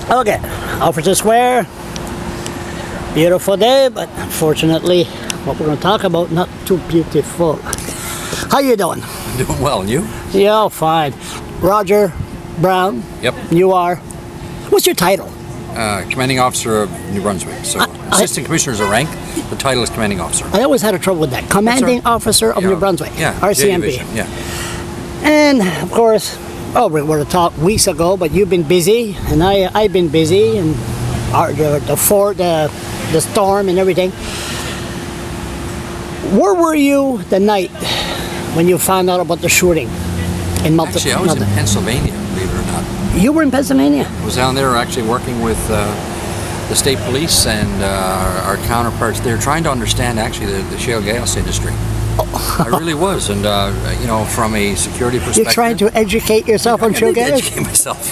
Okay, Officer Square. Beautiful day, but unfortunately, what we're going to talk about, not too beautiful. How you doing? Doing well, and you? Yeah, fine. Roger Brown. Yep. You are. What's your title? Commanding Officer of New Brunswick. So, Assistant Commissioner is a rank. The title is Commanding Officer. I always had a trouble with that. Commanding Officer of New Brunswick. Yeah. RCMP. Yeah. And of course, we were to talk weeks ago, but you've been busy, and I've been busy, and the storm and everything. Where were you the night when you found out about the shooting in Malta? Actually, I was in Pennsylvania, believe it or not. You were in Pennsylvania? I was down there actually working with the state police and our counterparts. They're trying to understand actually the shale gas industry. I really was, and from a security perspective. You're trying to educate yourself on shale gas? Educate myself.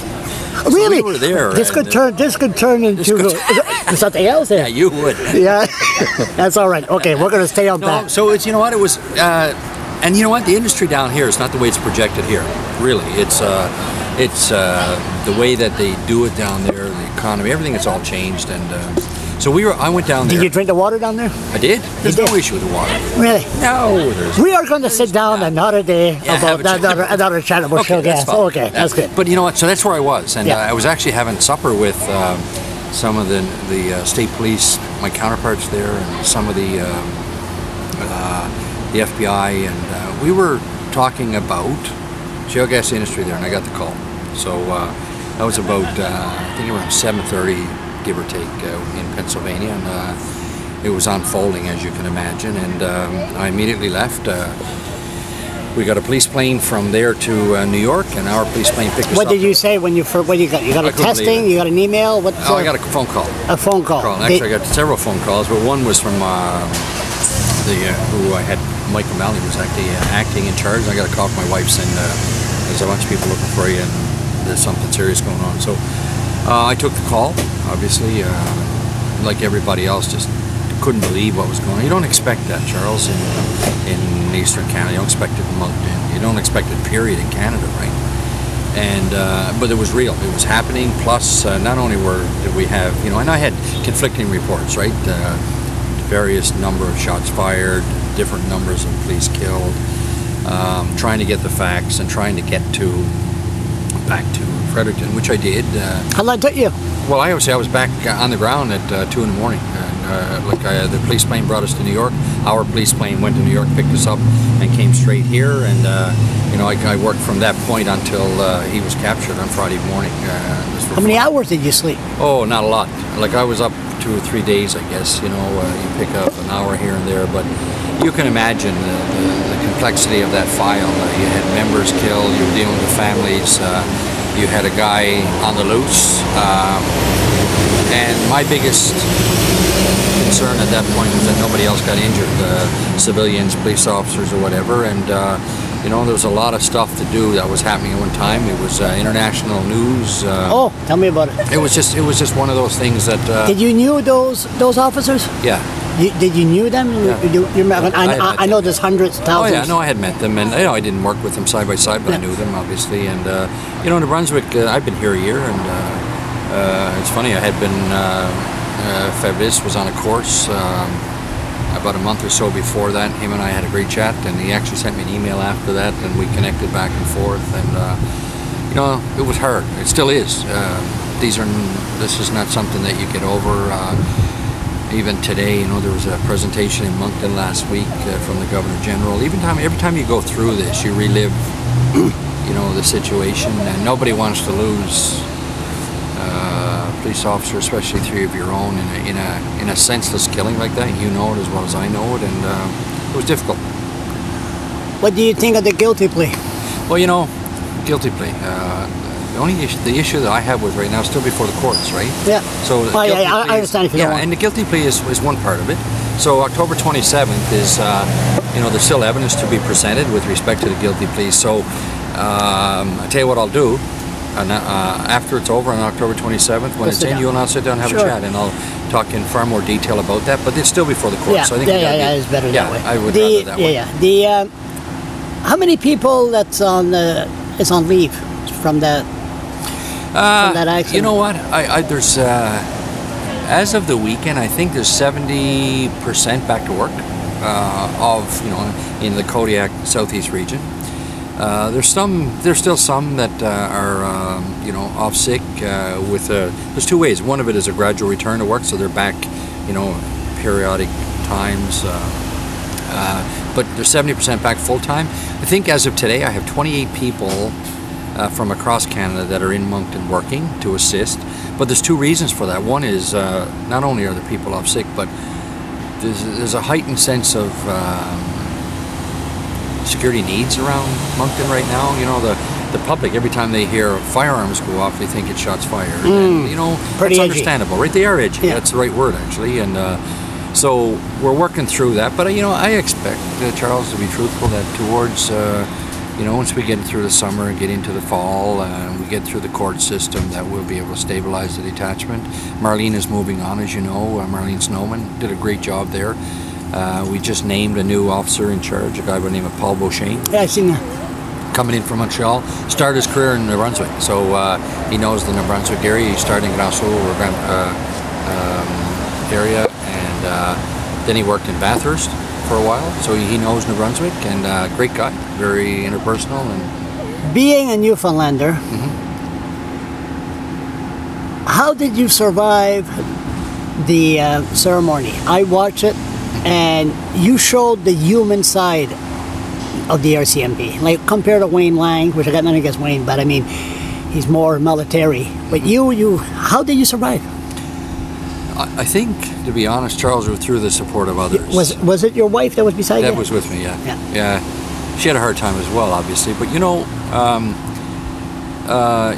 Really? So we were there. This could turn into something else. Yeah, you would. Yeah, that's all right. Okay, we're going to stay on that. So it's, it was, and you know what? The industry down here is not the way it's projected here. Really, it's the way that they do it down there, the economy, everything. It's all changed, and so I went down there. Did you drink the water down there? I did. There's no issue with the water. Really? No. We are going to sit down another day about another chat about shale gas. Okay, that's good. But you know what? So that's where I was, and I was actually having supper with some of the state police, my counterparts there, and some of the FBI, and we were talking about shale gas industry there, and I got the call. So that was about I think around 7:30. Give or take, in Pennsylvania, and it was unfolding, as you can imagine, and I immediately left. We got a police plane from there to New York, and our police plane picked us up. What did you say when you got? You got a testing? You got an email? I got a phone call. A phone call. Actually, I got several phone calls, but one was from who I had, Mike O'Malley, was acting in charge. I got a call from my wife saying there's a bunch of people looking for you, and there's something serious going on. So I took the call. Obviously, like everybody else, just couldn't believe what was going on. You don't expect that, Charles, in Eastern Canada. You don't expect it in Moncton. You don't expect it, period, in Canada, right? And but it was real. It was happening. Plus, not only did we have, and I had conflicting reports, right? Various number of shots fired, different numbers of police killed. Trying to get the facts and trying to get back to Fredericton, which I did. How long took you? Well, I would say I was back on the ground at 2 in the morning. And, the police plane brought us to New York. Our police plane went to New York, picked us up, and came straight here. And I worked from that point until he was captured on Friday morning. How many hours did you sleep? Oh, not a lot. I was up 2 or 3 days, I guess. You pick up an hour here and there, but you can imagine the complexity of that file. You had members killed. You were dealing with families. You had a guy on the loose, and my biggest concern at that point was that nobody else got injured, civilians, police officers, or whatever. And there was a lot of stuff to do that was happening at one time. It was international news. Tell me about it. It was just one of those things that. Did you knew those officers? Yeah. Did you knew them? Yeah. I know there's hundreds, thousands. Oh yeah, no, I had met them, and I didn't work with them side by side, but I knew them obviously. And New Brunswick, I've been here a year, and it's funny. I had been Fabrice was on a course about a month or so before that. Him and I had a great chat, and he actually sent me an email after that, and we connected back and forth. And it was hard. It still is. This is not something that you get over. Even today, there was a presentation in Moncton last week from the Governor General. Every time you go through this, you relive, the situation, and nobody wants to lose a police officer, especially 3 of your own, in a senseless killing like that. You know it as well as I know it, and it was difficult. What do you think of the guilty plea? Well, guilty plea. The issue that I have with right now is still before the courts, right? Yeah. So I understand if you don't want. And the guilty plea is one part of it. So October 27th is, there's still evidence to be presented with respect to the guilty plea. So I tell you what I'll do. After it's over on October 27th, when it's in, you and I'll sit down and have a chat, and I'll talk in far more detail about that. But it's still before the courts. Yeah, so I think it's better that way. I would rather that way. Yeah. How many people is on leave from the? from that accident? You know what? There's as of the weekend, I think there's 70% back to work in the Kodiak Southeast region. There's still some that are off sick. There's two ways. One of it is a gradual return to work, so they're back, periodic times. But there's 70% back full time. I think as of today, I have 28 people from across Canada that are in Moncton working to assist. But there's two reasons for that. One is not only are the people off sick, but there's a heightened sense of security needs around Moncton right now. The public, every time they hear firearms go off, they think it's shots fired. And, pretty it's edgy. understandable, right? They are edgy. Yeah. That's the right word, actually. And so we're working through that. But, I expect, Charles, to be truthful, that towards, once we get through the summer and get into the fall and we get through the court system, that we'll be able to stabilize the detachment. Marlene is moving on, as you know. Marlene Snowman did a great job there. We just named a new officer in charge, a guy by the name of Paul Beauchesne. Yeah, I seen that. Coming in from Montreal, started his career in New Brunswick, so he knows the New Brunswick area. He started in Grasso area, and then he worked in Bathurst for a while, so he knows New Brunswick, and great guy, very interpersonal. And being a Newfoundlander, how did you survive the ceremony? I watched it, and you showed the human side of the RCMP. Like, compared to Wayne Lang, which I got nothing against Wayne, but I mean, he's more military. But how did you survive? I think, to be honest, Charles, was through the support of others. Was it your wife that was beside you? That was with me, yeah. She had a hard time as well, obviously. But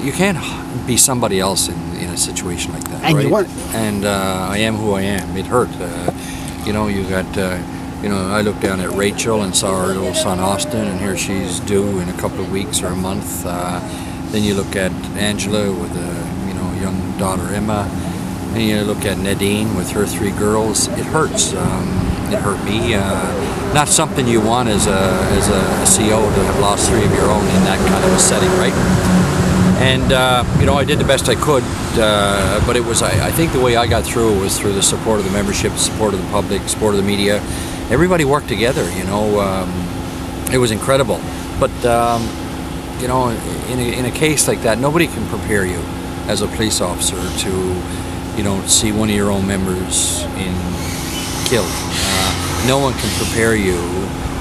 you can't be somebody else in a situation like that, and right? You weren't. And I am who I am. It hurt. You got. I looked down at Rachel and saw her little son Austin, and here she's due in a couple of weeks or a month. Then you look at Angela with a young daughter Emma, and you look at Nadine with her 3 girls. It hurts. It hurt me. Not something you want as a CO to have lost 3 of your own in that kind of a setting, right? And I did the best I could, but it was. I think the way I got through it was through the support of the membership, support of the public, support of the media. Everybody worked together. It was incredible. But in a case like that, nobody can prepare you as a police officer to see one of your own members killed. No one can prepare you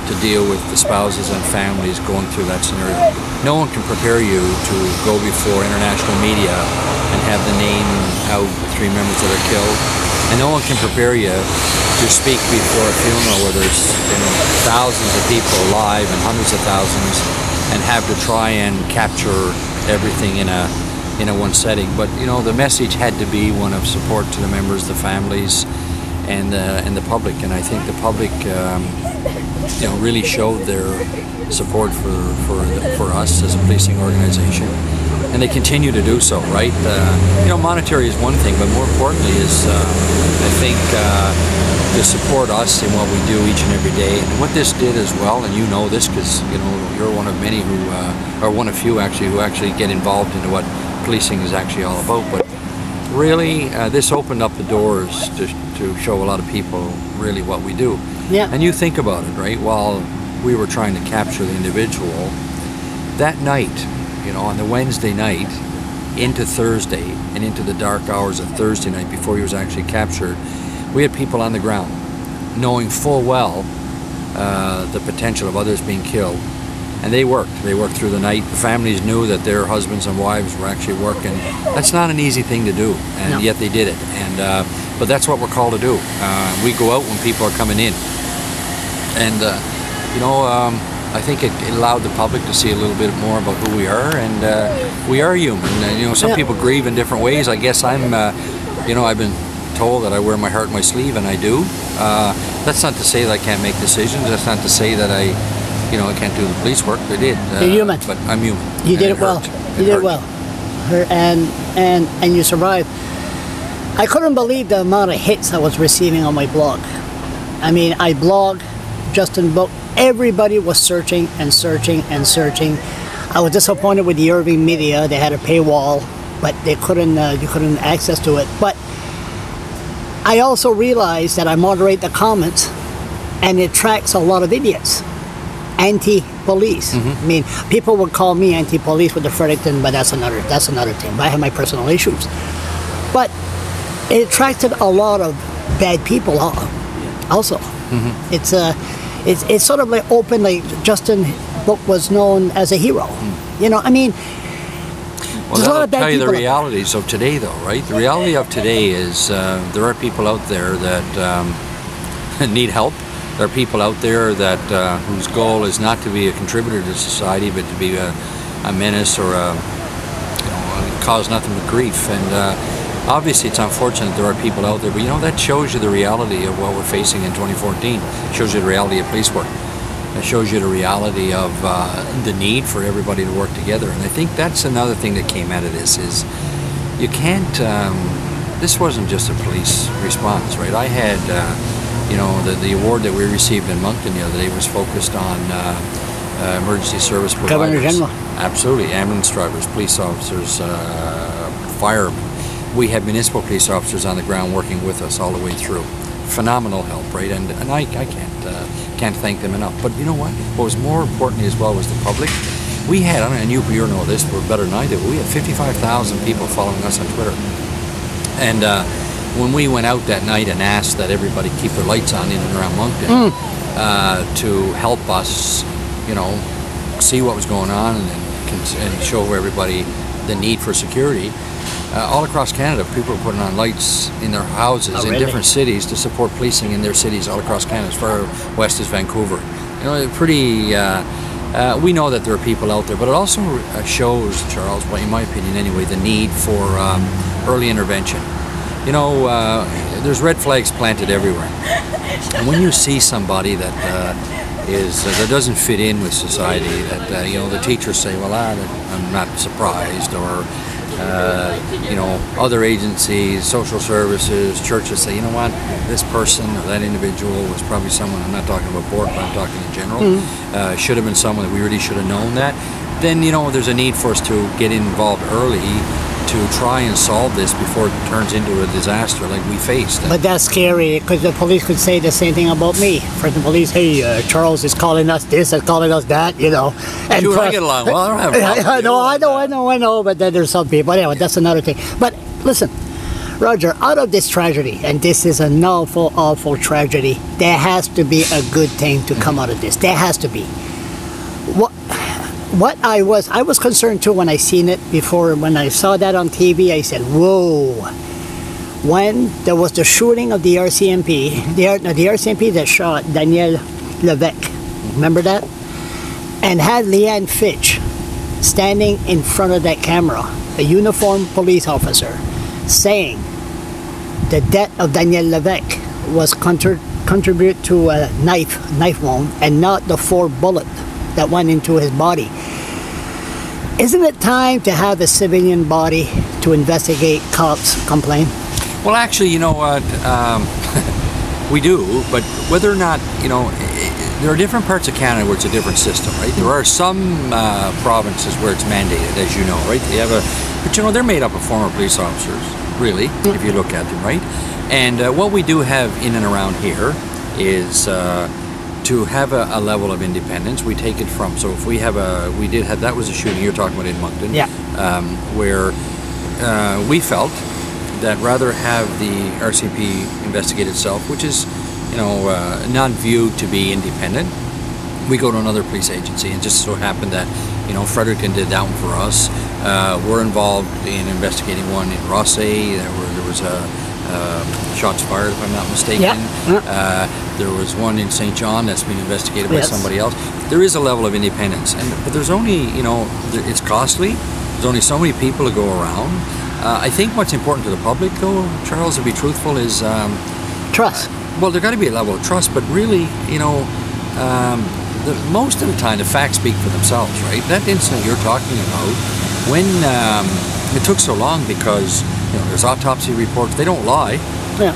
to deal with the spouses and families going through that scenario. No one can prepare you to go before international media and have the name out with 3 members that are killed. And no one can prepare you to speak before a funeral where there's thousands of people alive and hundreds of thousands, and have to try and capture everything in a one setting. But the message had to be one of support to the members, the families, and the public. And I think the public really showed their support for us as a policing organization, and they continue to do so, right? Monetary is one thing, but more importantly is I think to support us in what we do each and every day. And what this did as well, and this because you're one of many who or one of few actually who actually get involved into what policing is actually all about. But really, this opened up the doors to show a lot of people really what we do. Yeah. And you think about it, right? While we were trying to capture the individual, that night, on the Wednesday night into Thursday and into the dark hours of Thursday night before he was actually captured, we had people on the ground knowing full well the potential of others being killed. And they worked through the night. The families knew that their husbands and wives were actually working. That's not an easy thing to do, and yet they did it. And but that's what we're called to do. We go out when people are coming in, and I think it allowed the public to see a little bit more about who we are, and we are human. And, some people grieve in different ways. I guess I'm, I've been told that I wear my heart on my sleeve, and I do. That's not to say that I can't make decisions. That's not to say that I can't do the police work. I did. You're human. But I'm human. You did it well. You did it well. And you survived. I couldn't believe the amount of hits I was receiving on my blog. I mean, I blog, Justin Book. Everybody was searching and searching and searching. I was disappointed with the Irving media. They had a paywall. but they couldn't. You couldn't access to it. But I also realized that I moderate the comments, and it attracts a lot of idiots, anti-police. I mean, people would call me anti-police with the Fredericton, but that's another thing. But I have my personal issues. But it attracted a lot of bad people also. It's sort of like open, like Justin Book was known as a hero. You know, I mean, well, there's a lot of bad tell you people. the realities of today, though, right? The reality of today is there are people out there that need help. There are people out there that whose goal is not to be a contributor to society, but to be a menace or cause nothing but grief. And obviously, it's unfortunate there are people out there, but that shows you the reality of what we're facing in 2014. It shows you the reality of police work. It shows you the reality of the need for everybody to work together. And I think that's another thing that came out of this is you can't. This wasn't just a police response, right? I had, the award that we received in Moncton the other day was focused on emergency service providers. Governor General. Absolutely, ambulance drivers, police officers, firemen. We had municipal police officers on the ground working with us all the way through. Phenomenal help, right? And I can't thank them enough. But you know what? What was more important as well was the public. We had, and you know this better than I do, we had 55,000 people following us on Twitter. And when we went out that night and asked that everybody keep their lights on in and around Moncton to help us, see what was going on and show everybody the need for security, all across Canada, people are putting on lights in their houses in different cities to support policing in their cities all across Canada, as far west as Vancouver. We know that there are people out there, but it also shows, Charles, in my opinion anyway, the need for early intervention. There's red flags planted everywhere. And when you see somebody that doesn't fit in with society, that the teachers say, well, I'm not surprised, or other agencies, social services, churches say, you know what, this person or that individual was probably someone, I'm not talking about board, but I'm talking in general, should have been someone that we really should have known that, then, there's a need for us to get involved early to try and solve this before it turns into a disaster like we faced. But that's scary, because the police could say the same thing about me. For the police, hey, Charles is calling us this and calling us that, And you and I get along well. I don't have a problem. I know, but then there's some people. Anyway, that's another thing. But listen, Roger, out of this tragedy, and this is an awful, awful tragedy, there has to be a good thing to come out of this. There has to be. What I was concerned too when I seen it before. When I saw that on TV, I said, whoa. When there was the shooting of the RCMP, the RCMP that shot Daniel Levesque, remember that? And had Leanne Fitch standing in front of that camera, a uniformed police officer, saying the death of Daniel Levesque was contribute to a knife wound and not the 4 bullets that went into his body. Isn't it time to have a civilian body to investigate cops' complaint? Well, actually, you know what? We do, but whether or not, there are different parts of Canada where it's a different system, right? There are some provinces where it's mandated, as you know, right? But they're made up of former police officers, really, if you look at them, right? And what we do have in and around here is to have a level of independence. We take it from, so if that was a shooting you're talking about in Moncton, where we felt that rather have the RCMP investigate itself, which is, not viewed to be independent. We go to another police agency, and just so happened that, Fredericton did that one for us. We're involved in investigating one in Rossay. There was shots fired, if I'm not mistaken. There was one in St. John that's been investigated by somebody else. There is a level of independence, but there's only, it's costly. There's only so many people to go around. I think what's important to the public, though, Charles, to be truthful, is trust. Well, there got to be a level of trust, but really, most of the time, the facts speak for themselves, right? That incident you're talking about, when it took so long because there's autopsy reports, they don't lie.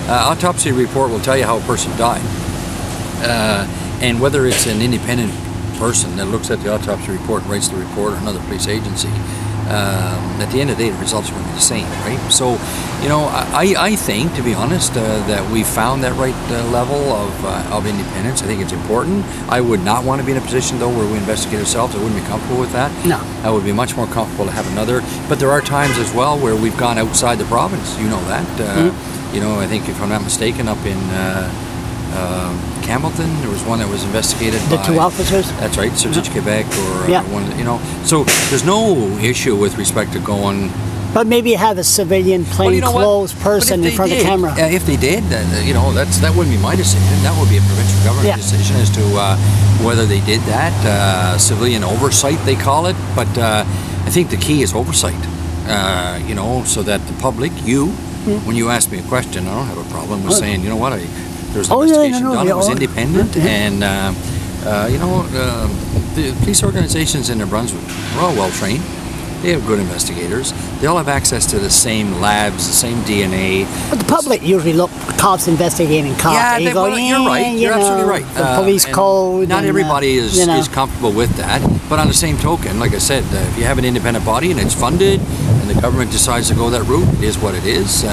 Autopsy report will tell you how a person died, and whether it's an independent person that looks at the autopsy report and writes the report, or another police agency, at the end of the day, the results are going to be the same, right? So, you know, I think, to be honest, that we found that right level of independence. I think it's important. I would not want to be in a position, though, where we investigate ourselves. I wouldn't be comfortable with that. No. I would be much more comfortable to have another. But there are times as well where we've gone outside the province. You know that. You know, I think, if I'm not mistaken, up in Campbellton, there was one that was investigated The by 2 officers? That's right, Sergeant Quebec or Yeah. one, you know. So there's no issue with respect to going. But maybe have a civilian plainclothes person in front of the camera. If they did, you know, that wouldn't be my decision. That would be a provincial government decision as to whether they did that. Civilian oversight, they call it. But I think the key is oversight. You know, so that the public, when you ask me a question, I don't have a problem with saying, you know what, there was an investigation done. It was independent, and you know, the police organizations in New Brunswick are all well trained. They have good investigators. They all have access to the same labs, the same DNA. But the public usually look cops investigating cops. Yeah, you're right. You're absolutely right. The police code. Not everybody is comfortable with that. But on the same token, like I said, if you have an independent body and it's funded, and the government decides to go that route, it is what it is.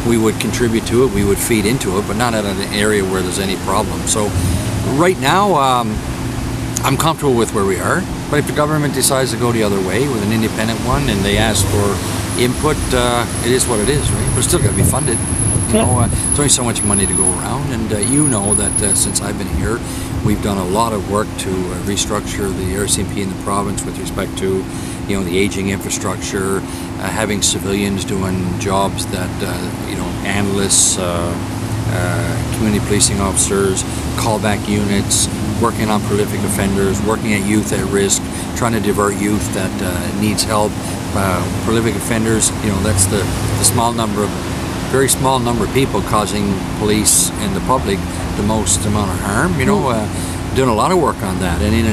We would contribute to it. We would feed into it, but not at an area where there's any problem. So, right now, I'm comfortable with where we are. But if the government decides to go the other way with an independent one and they ask for input, it is what it is, right? But it's still got to be funded. You know, there's only so much money to go around, and you know that since I've been here, we've done a lot of work to restructure the RCMP in the province with respect to, you know, the aging infrastructure, having civilians doing jobs that, you know, analysts, community policing officers, callback units, working on prolific offenders, working at youth at risk, trying to divert youth that needs help. Prolific offenders, you know, that's the very small number of people causing police and the public the most amount of harm. You know, doing a lot of work on that. And in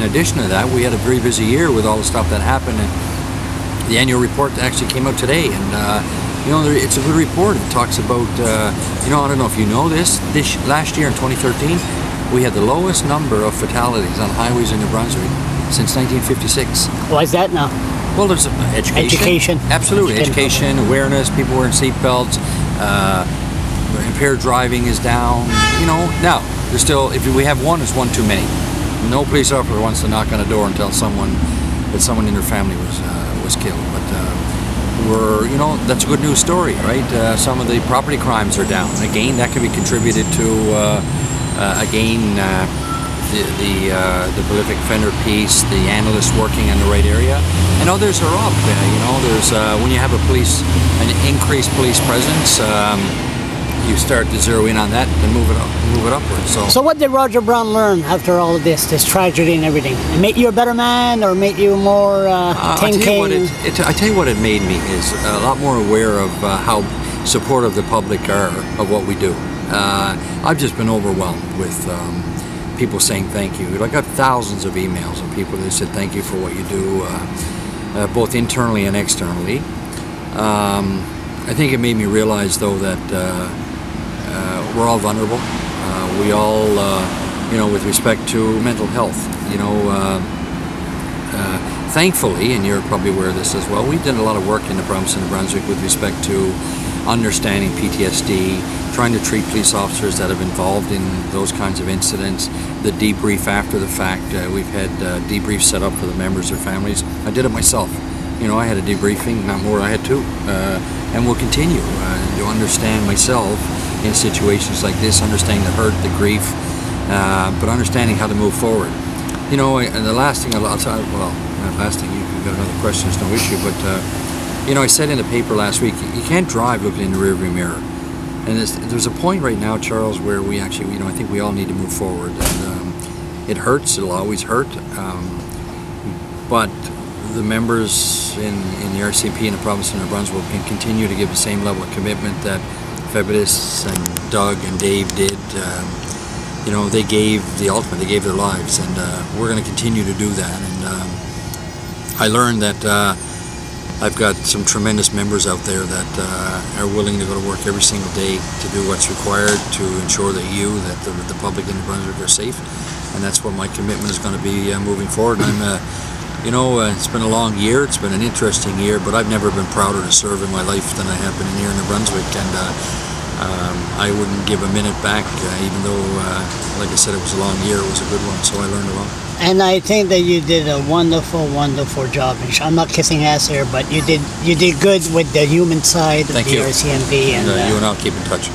addition to that, we had a very busy year with all the stuff that happened. And the annual report actually came out today, and you know, it's a good report. It talks about, you know, I don't know if you know this last year in 2013, we had the lowest number of fatalities on highways in New Brunswick since 1956. Why is that now? Well, there's education. Absolutely. Education, awareness, people wearing seatbelts, impaired driving is down. You know, now, there's still, if we have one, it's one too many. No police officer wants to knock on a door and tell someone that someone in their family was killed. But you know, that's a good news story, right? Some of the property crimes are down. Again, that can be contributed to, the prolific offender piece, the analysts working in the right area, and others are up. You know, there's when you have an increased police presence, you start to zero in on that and move it upwards. So what did Roger Brown learn after all of this tragedy and everything? It made you a better man, or made you more thinking? I tell you what it made me is a lot more aware of how supportive the public are of what we do. I've just been overwhelmed with people saying thank you. I got thousands of emails of people that said thank you for what you do, both internally and externally. I think it made me realize, though, that we're all vulnerable. We all, you know, with respect to mental health, you know, thankfully, and you're probably aware of this as well, we did a lot of work in the province of New Brunswick with respect to understanding PTSD, trying to treat police officers that have been involved in those kinds of incidents, the debrief after the fact. We've had debriefs set up for the members, their families. I did it myself. You know, I had a debriefing, not more, I had two. And will continue to understand myself in situations like this, understanding the hurt, the grief, but understanding how to move forward. You know, and the last thing I'll tell, well, not last thing, you've got another question, it's no issue, but you know, I said in the paper last week, you can't drive looking in the rearview mirror. And there's a point right now, Charles, where we actually, you know, I think we all need to move forward. And it hurts, it'll always hurt, but the members in the RCMP in the province of New Brunswick can continue to give the same level of commitment that Fabrice and Doug and Dave did. You know, they gave the ultimate, they gave their lives, and we're going to continue to do that. And I learned that I've got some tremendous members out there that are willing to go to work every single day to do what's required to ensure that the public in New Brunswick are safe, and that's what my commitment is going to be moving forward. And You know, it's been a long year. It's been an interesting year, but I've never been prouder to serve in my life than I have been here in New Brunswick. And I wouldn't give a minute back, even though, like I said, it was a long year. It was a good one, so I learned a lot. And I think that you did a wonderful, wonderful job. I'm not kissing ass here, but you did good with the human side of the RCMP. And you and I'll keep in touch.